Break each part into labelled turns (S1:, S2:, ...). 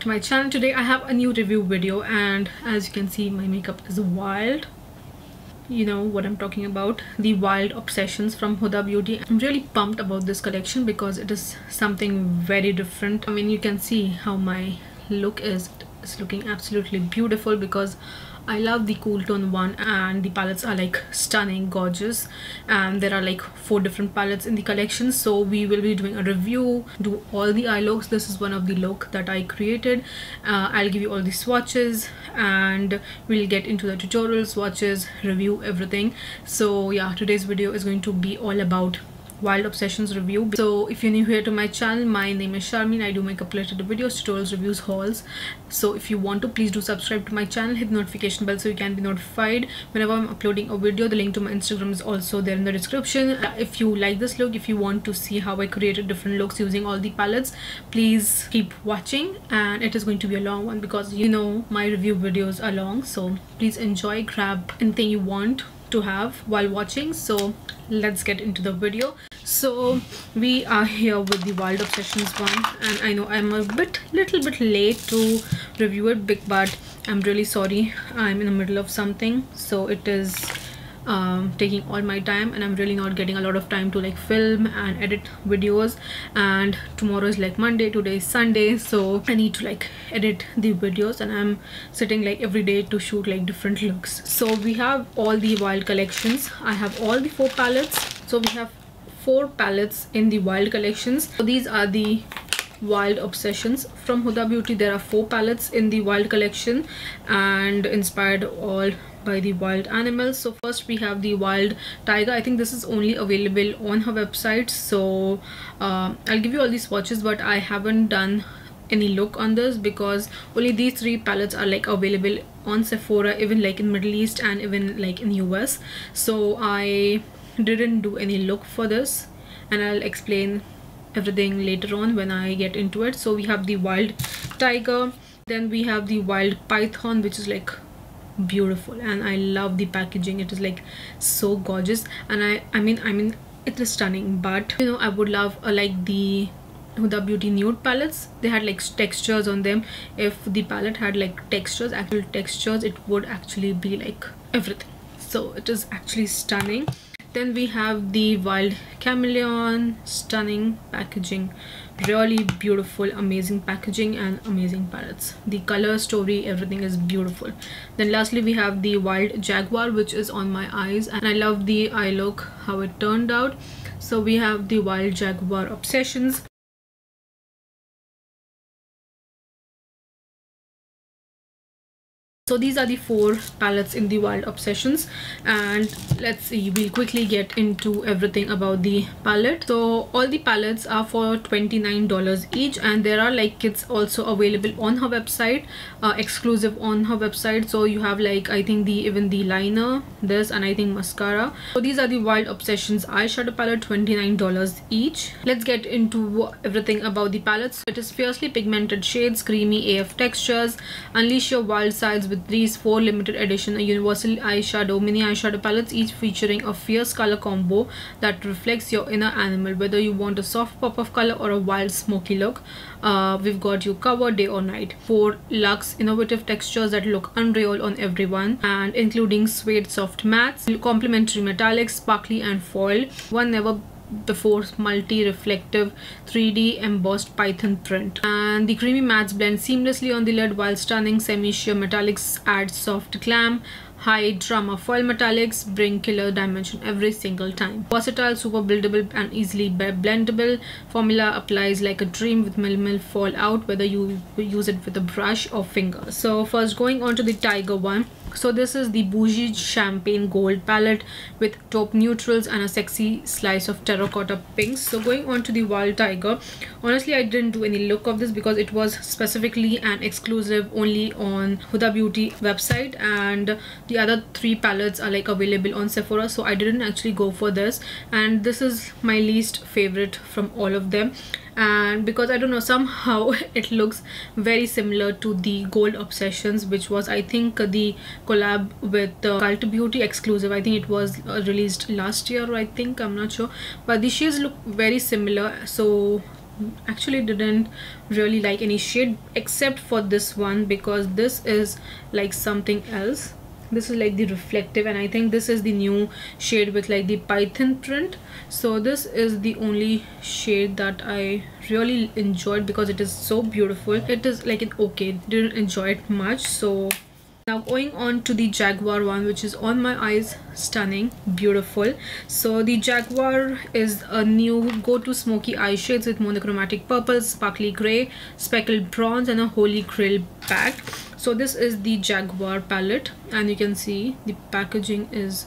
S1: to my channel. Today I have a new review video, and as you can see, my makeup is wild. You know what I'm talking about, the Wild Obsessions from Huda Beauty. I'm really pumped about this collection because it is something very different. I mean, you can see how my look is. It's looking absolutely beautiful because I love the cool tone one, and the palettes are like stunning, gorgeous, and there are like 4 different palettes in the collection. So we will be doing a review, do all the eye looks. This is one of the look that I created. I'll give you all the swatches and we'll get into the tutorial, swatches, review, everything. So yeah, today's video is going to be all about Wild Obsessions review. So if you're new here to my channel, my name is Sharmeen. I do makeup related videos, tutorials, reviews, hauls. So if you want to, please do subscribe to my channel, hit the notification bell so you can be notified whenever I'm uploading a video. The link to my Instagram is also there in the description. If you like this look, if you want to see how I created different looks using all the palettes, please keep watching. And it is going to be a long one because you know my review videos are long, so please enjoy, grab anything you want to have while watching. So let's get into the video. So we are here with the Wild Obsessions one, and I know I'm a little bit late to review it, but I'm really sorry. I'm in the middle of something, so it is taking all my time, and I'm really not getting a lot of time to like film and edit videos. And tomorrow is like Monday, today is Sunday, so I need to like edit the videos, and I'm sitting like every day to shoot like different looks. So we have all the Wild collections. I have all the 4 palettes. So we have 4 palettes in the Wild collections. So these are the Wild Obsessions from Huda Beauty. There are 4 palettes in the Wild collection and inspired all by the wild animals. So first we have the Wild Tiger. I think this is only available on her website, so I'll give you all these swatches, but I haven't done any look on this because only these 3 palettes are like available on Sephora, even like in Middle East and even like in US. So I didn't do any look for this, and I'll explain everything later on when I get into it. So we have the Wild Tiger, then we have the Wild Python, which is like beautiful, and I love the packaging. It is like so gorgeous, and I mean it is stunning. But you know, I would love like the Huda Beauty nude palettes. They had like textures on them. If the palette had like textures, actual textures, it would actually be like everything. So it is actually stunning. Then we have the Wild Chameleon. Stunning packaging, really beautiful, amazing packaging and amazing palettes. The color story, everything is beautiful. Then lastly we have the Wild Jaguar, which is on my eyes, and I love the eye look, how it turned out. So we have the Wild Jaguar Obsessions. So these are the 4 palettes in the Wild Obsessions, and let's see, we'll quickly get into everything about the palette. So all the palettes are for $29 each, and there are like kits also available on her website, exclusive on her website. So you have like, I think even the liner, this, and I think mascara. So these are the Wild Obsessions eyeshadow palette, $29 each. Let's get into everything about the palettes. It is fiercely pigmented shades, creamy AF textures. Unleash your wild sides with these 4 limited edition universal mini eyeshadow palettes, each featuring a fierce color combo that reflects your inner animal. Whether you want a soft pop of color or a wild smoky look, we've got you covered day or night. 4 luxe innovative textures that look unreal on everyone, and including suede soft mattes, complementary metallics, sparkly and foil, one never before multi-reflective 3D embossed python print, and the creamy mattes blend seamlessly on the lid, while stunning semi-sheer metallics add soft glam. High drama foil metallics bring killer dimension every single time. Versatile, super buildable and easily blendable. Formula applies like a dream with minimal fallout, whether you use it with a brush or finger. So first, going on to the Tiger one. So this is the Bougie Champagne Gold palette with taupe neutrals and a sexy slice of terracotta pinks. So going on to the Wild Tiger, honestly I didn't do any look of this because it was specifically an exclusive only on Huda Beauty website, and the other 3 palettes are like available on Sephora, so I didn't actually go for this, and this is my least favorite from all of them. And because I don't know, somehow it looks very similar to the Gold Obsessions, which was I think the collab with Cult Beauty exclusive. I think it was released last year, I think, I'm not sure, but the shades look very similar. So actually didn't really like any shade except for this one, because this is like something else. This is like the reflective, and I think this is the new shade with like the python print. So this is the only shade that I really enjoyed because it is so beautiful. It is like an okay, didn't enjoy it much. So now going on to the Jaguar one, which is on my eyes, stunning, beautiful. So the Jaguar is a new go-to smoky eye shades with monochromatic purple, sparkly gray, speckled bronze, and a holy grail back. So this is the Jaguar palette, and you can see the packaging is,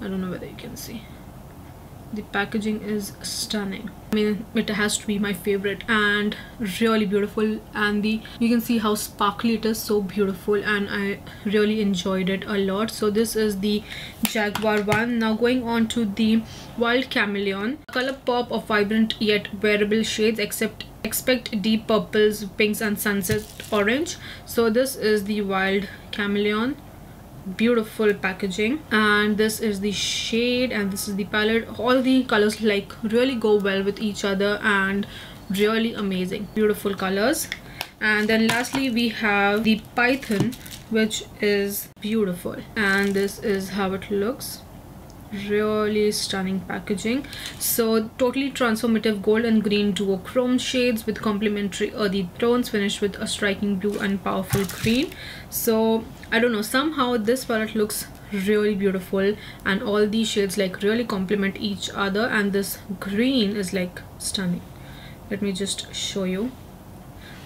S1: I don't know whether you can see, the packaging is stunning. I mean, it has to be my favorite, and really beautiful, and you can see how sparkly it is, so beautiful, and I really enjoyed it a lot. So this is the Jaguar one. Now going on to the Wild Chameleon, color pop of vibrant yet wearable shades, expect deep purples, pinks, and sunset orange. So this is the Wild Chameleon. Beautiful packaging, and this is the shade, and this is the palette. All the colors like really go well with each other and really amazing, beautiful colors. And then lastly we have the Python, which is beautiful, and this is how it looks. Really stunning packaging. So totally transformative gold and green duochrome shades with complementary earthy tones, finished with a striking blue and powerful green. So I don't know, somehow this palette looks really beautiful, and all these shades like really complement each other, and this green is like stunning. Let me just show you.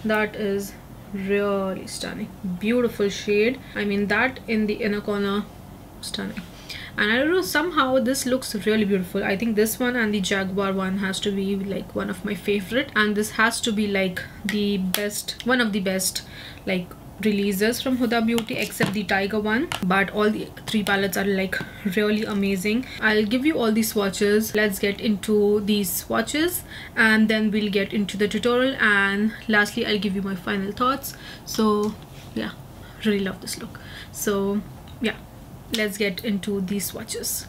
S1: That is really stunning, beautiful shade. I mean, that in the inner corner, stunning. And I don't know, somehow this looks really beautiful. I think this one and the Jaguar one has to be like one of my favorite, and this has to be like the best, one of the best like releases from Huda Beauty, except the Tiger one. But all the three palettes are like really amazing. I'll give you all the swatches. Let's get into these swatches, and then we'll get into the tutorial, and lastly I'll give you my final thoughts. So yeah, really love this look. So yeah, let's get into these swatches.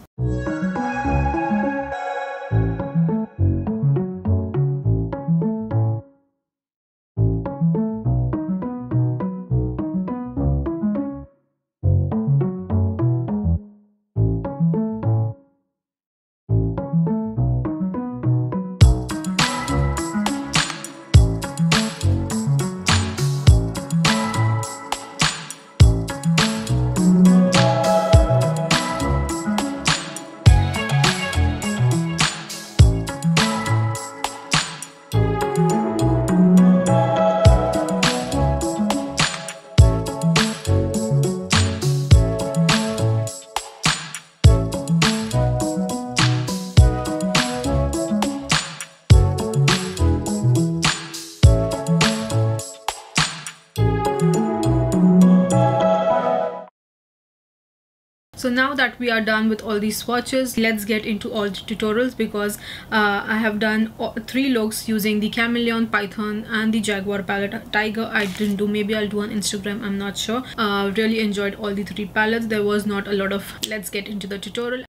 S1: So now that we are done with all these swatches, let's get into all the tutorials, because I have done 3 looks using the Chameleon, Python, and the Jaguar palette. Tiger I didn't do, maybe I'll do on Instagram, I'm not sure. Really enjoyed all the 3 palettes. There was not a lot of. Let's get into the tutorial.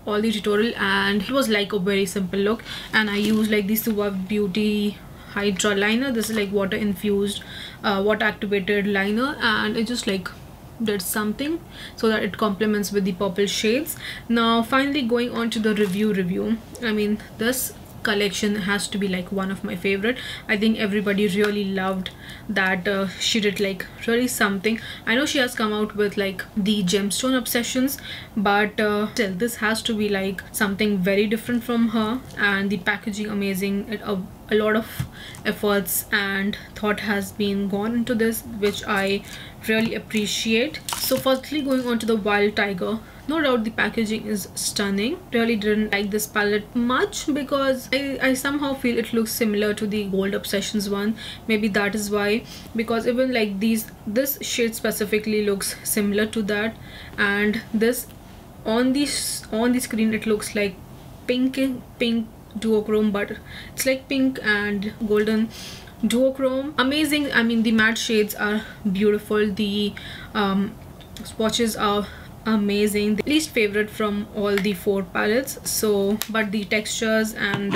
S1: all the tutorial, and it was like a very simple look. And I used like the Suave Beauty Hydra liner. This is like water infused, water activated liner, and it just like did something so that it complements with the purple shades. Now finally going on to the review. I mean, this collection has to be like one of my favorite. I think everybody really loved that she did like really something. I know she has come out with like the gemstone obsessions, but still this has to be like something very different from her. And the packaging amazing. A lot of efforts and thought has been gone into this, which I really appreciate. So firstly, going on to the Wild Tiger, no doubt the packaging is stunning. Really didn't like this palette much because I somehow feel it looks similar to the Gold Obsessions one. Maybe that is why, because even like this shade specifically looks similar to that, and this on the screen it looks like pink duochrome, but it's like pink and golden duochrome. Amazing. I mean, the matte shades are beautiful. The swatches are amazing. The least favorite from all the 4 palettes, so but the textures and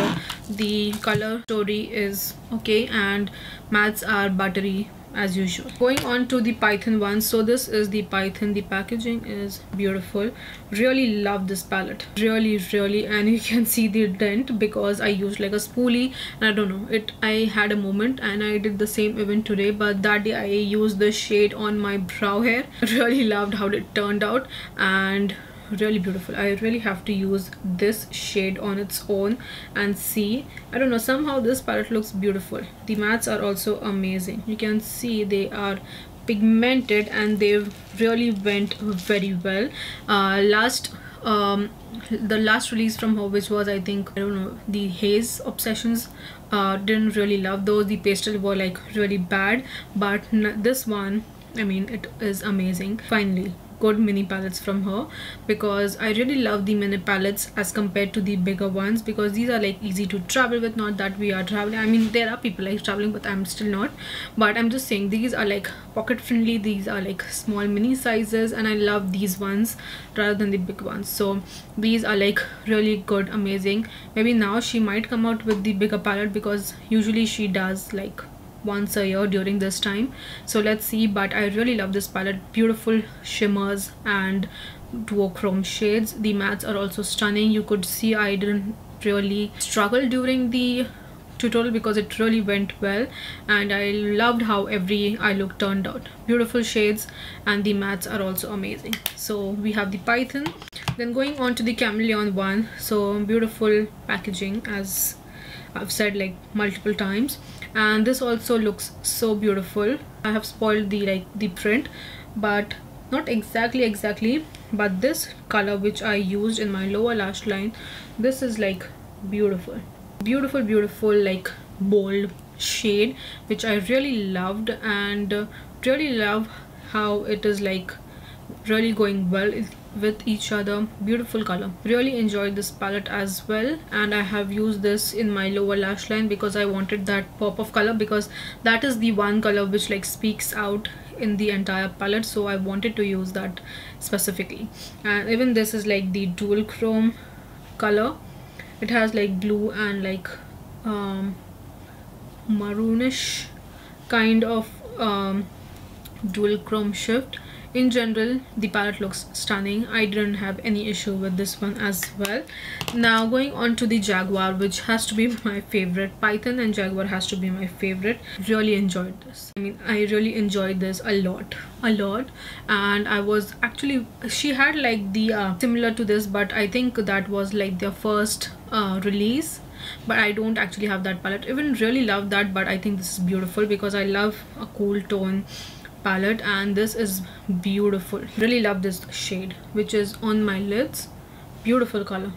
S1: the color story is okay, and mattes are buttery as usual. Going on to the Python one, so this is the Python. The packaging is beautiful. Really love this palette, really, and you can see the dent because I used like a spoolie, and I don't know, I had a moment and I did the same even today, but that day I used this shade on my brow hair. Really loved how it turned out, and really beautiful. I really have to use this shade on its own and see. I don't know, somehow this palette looks beautiful. The mattes are also amazing. You can see they are pigmented and they really went very well. The last release from her, which was I think, I don't know, the Haze Obsessions, didn't really love those. The pastel were like really bad, but this one, I mean, it is amazing. Finally, good mini palettes from her, because I really love the mini palettes as compared to the bigger ones, because these are like easy to travel with. Not that we are traveling, I mean there are people like traveling, but I'm still not. But I'm just saying these are like pocket friendly. These are like small mini sizes, and I love these ones rather than the big ones. So these are like really good, amazing. Maybe now she might come out with the bigger palette, because usually she does like once a year during this time, so let's see. But I really love this palette. Beautiful shimmers and duochrome shades. The mattes are also stunning. You could see I didn't really struggle during the tutorial because it really went well, and I loved how every eye look turned out. Beautiful shades, and the mattes are also amazing. So we have the Python. Then going on to the Chameleon one, so beautiful packaging as I've said like multiple times, and this also looks so beautiful. I have spoiled the print, but not exactly, but this color which I used in my lower lash line, this is like beautiful, like bold shade, which I really loved, and really love how it is like really going well with each other. Beautiful color. Really enjoyed this palette as well, and I have used this in my lower lash line because I wanted that pop of color, because that is the one color which like speaks out in the entire palette, so I wanted to use that specifically. And even this is like the dual chrome color. It has like blue and like maroonish kind of dual chrome shift. In general, the palette looks stunning. I didn't have any issue with this one as well. Now going on to the Jaguar, which has to be my favorite. Python and Jaguar has to be my favorite. Really enjoyed this. I mean, I really enjoyed this a lot. And I was actually, she had like the similar to this, but I think that was like their first release. But I don't actually have that palette. Even really love that, but I think this is beautiful because I love a cool tone palette, and this is beautiful. Really love this shade, which is on my lids. Beautiful color.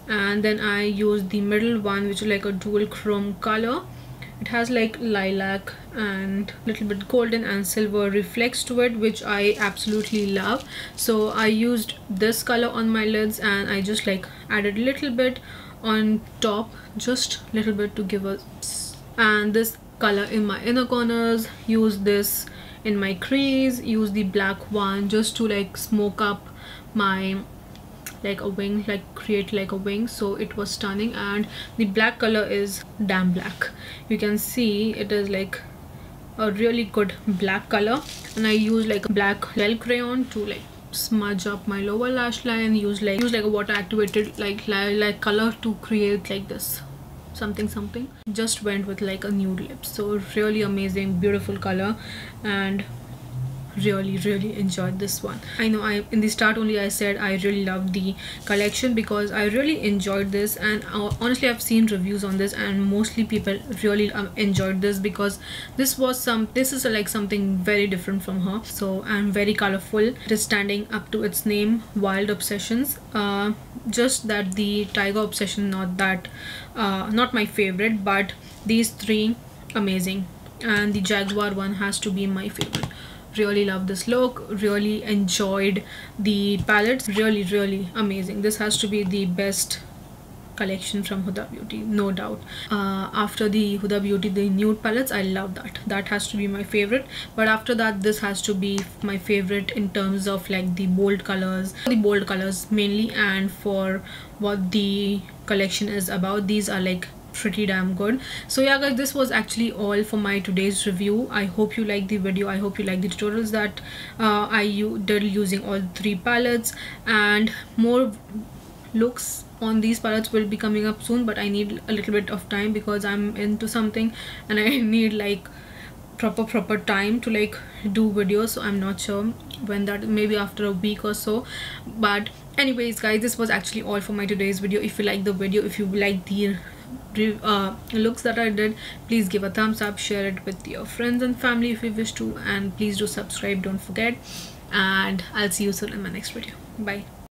S1: And then I used the middle one, which is like a dual chrome color. It has like lilac and little bit golden and silver reflex to it, which I absolutely love. So I used this color on my lids, and I just like added a little bit on top, just little bit to give us, and this color in my inner corners. Use this in my crease. Use the black one just to like smoke up my like a wing, like create like a wing. So it was stunning, and the black color is damn black. You can see it is like a really good black color, and I use like a black gel crayon to like smudge up my lower lash line. Use like a water activated like color to create like this something. Just went with like a nude lip. So really amazing, beautiful color, and really enjoyed this one. I know in the start only I said I really loved the collection because I really enjoyed this, and honestly I've seen reviews on this and mostly people really enjoyed this because this is like something very different from her. So, and very colorful. It is standing up to its name, Wild Obsessions. Just that the Tiger Obsession, not my favorite, but these three amazing, and the Jaguar one has to be my favorite. Really love this look, really enjoyed the palettes, really amazing. This has to be the best collection from Huda Beauty, no doubt. After the Huda Beauty, the nude palettes, I love that has to be my favorite, but after that this has to be my favorite in terms of like the bold colors mainly, and for what the collection is about, these are like pretty damn good. So yeah guys, this was actually all for my today's review. I hope you liked the video. I hope you liked the tutorials that I did using all three palettes, and more looks on these palettes will be coming up soon, but I need a little bit of time because I'm into something and I need like proper time to like do videos. So I'm not sure when that, maybe after a week or so. But anyways guys, this was actually all for my today's video. If you like the video, if you like the looks that I did, please give a thumbs up, share it with your friends and family if you wish to, and please do subscribe, don't forget. And I'll see you soon in my next video. Bye.